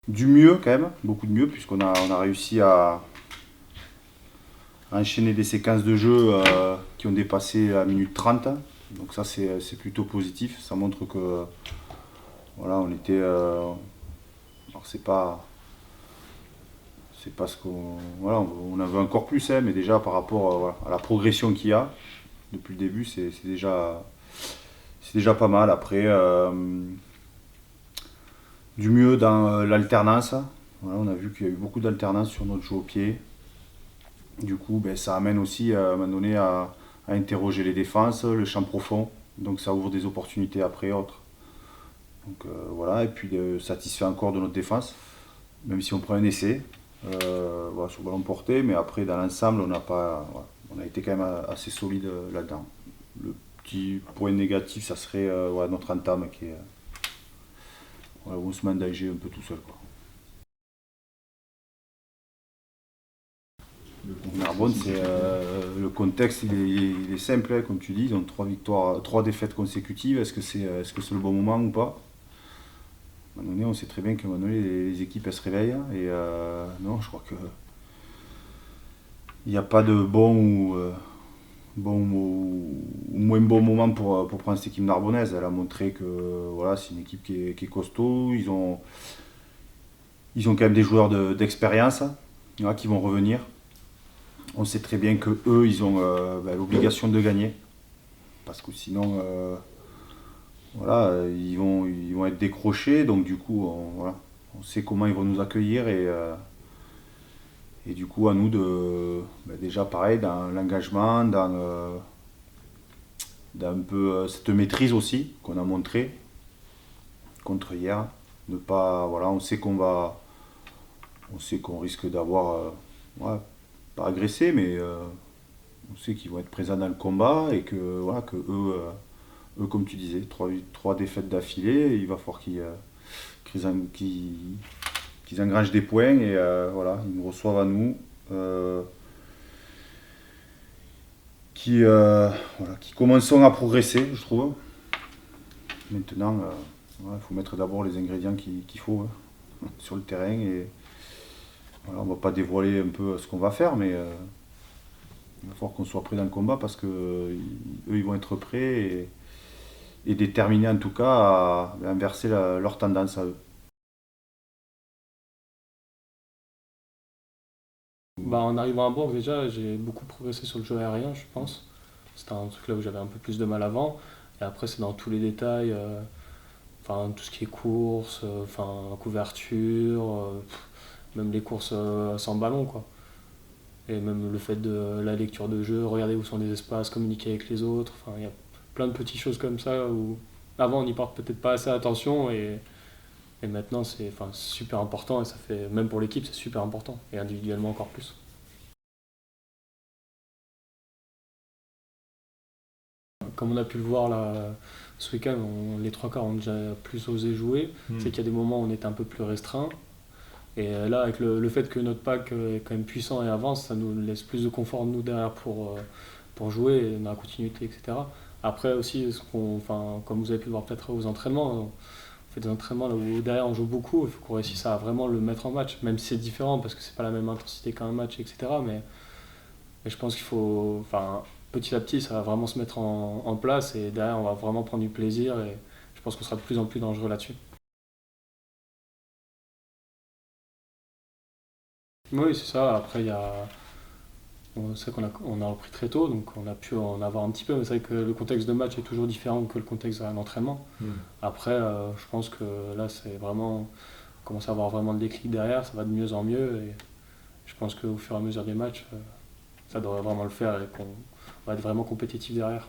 Du mieux quand même, beaucoup de mieux, puisqu'on a réussi à enchaîner des séquences de jeu qui ont dépassé la minute 30. Donc ça c'est plutôt positif, ça montre que voilà, on était. Alors c'est pas ce qu'on. Voilà, on en veut encore plus, hein, mais déjà par rapport voilà, à la progression qu'il y a depuis le début, c'est déjà pas mal. Après, du mieux dans l'alternance. Voilà, on a vu qu'il y a eu beaucoup d'alternance sur notre jeu au pied. Du coup, ben, ça amène aussi à un moment donné à interroger les défenses, le champ profond. Donc ça ouvre des opportunités après autres. Donc voilà, et puis satisfait encore de notre défense, même si on prend un essai voilà, sur ballon porté, mais après dans l'ensemble on n'a pas, voilà, on a été quand même assez solide là-dedans. Le petit point négatif, ça serait voilà, notre entame qui est voilà, où on se mandageait un peu tout seul, quoi. Narbonne, le contexte, il est simple, hein, comme tu dis, ils ont 3 victoires, 3 défaites consécutives. Est-ce que c'est le bon moment ou pas? À un moment donné, on sait très bien qu'à un moment donné, les équipes elles se réveillent. Et non, je crois que il n'y a pas de bon ou moins bon moment pour prendre cette équipe narbonnaise. Elle a montré que voilà, c'est une équipe qui est costaud. Ils ont quand même des joueurs d'expérience voilà, qui vont revenir. On sait très bien que eux, ils ont l'obligation de gagner. Parce que sinon, voilà, ils vont être décrochés. Donc du coup, voilà, on sait comment ils vont nous accueillir. Et du coup, à nous de, déjà pareil, dans l'engagement, dans un peu cette maîtrise aussi qu'on a montré contre hier. Ne pas, voilà, on sait qu'on risque d'avoir, ouais, pas agressé, mais on sait qu'ils vont être présents dans le combat et que, voilà, que eux comme tu disais, trois défaites d'affilée, il va falloir qu'ils engrangent des points et voilà, ils nous reçoivent à nous. euh, qui commençons à progresser, je trouve. Maintenant, il faut mettre d'abord les ingrédients qu'il faut sur le terrain. Et voilà, on ne va pas dévoiler un peu ce qu'on va faire, mais il va falloir qu'on soit prêt dans le combat parce que eux, ils vont être prêts et déterminés en tout cas à inverser leur tendance à eux. Bah, en arrivant à Bourg, déjà, j'ai beaucoup progressé sur le jeu aérien, je pense. C'était un truc là où j'avais un peu plus de mal avant. Et après, c'est dans tous les détails, enfin, tout ce qui est course, enfin, couverture, même les courses sans ballon, quoi. Et même le fait de la lecture de jeu, regarder où sont les espaces, communiquer avec les autres. Enfin, il y a plein de petites choses comme ça où avant on n'y porte peut-être pas assez attention et maintenant c'est enfin, super important et ça fait, même pour l'équipe, c'est super important et individuellement encore plus. Comme on a pu le voir là, ce week-end, les trois quarts ont déjà plus osé jouer. C'est qu'il y a des moments où on était un peu plus restreint. Et là, avec le fait que notre pack est quand même puissant et avance, ça nous laisse plus de confort nous derrière pour jouer et dans la continuité, etc. Après aussi, enfin, comme vous avez pu le voir peut-être aux entraînements, on fait des entraînements là où derrière on joue beaucoup, il faut qu'on réussisse à vraiment le mettre en match, même si c'est différent parce que c'est pas la même intensité qu'un match, etc. Mais je pense qu'il faut, enfin, petit à petit, ça va vraiment se mettre en place et derrière, on va vraiment prendre du plaisir et je pense qu'on sera de plus en plus dangereux là-dessus. Oui, c'est ça. Après, il y a, c'est vrai qu'on a repris très tôt, donc on a pu en avoir un petit peu, mais c'est vrai que le contexte de match est toujours différent que le contexte d'un entraînement. Après, je pense que là, c'est vraiment, on commence à avoir vraiment le déclic derrière, ça va de mieux en mieux et je pense qu'au fur et à mesure des matchs, ça devrait vraiment le faire et qu'on va être vraiment compétitif derrière.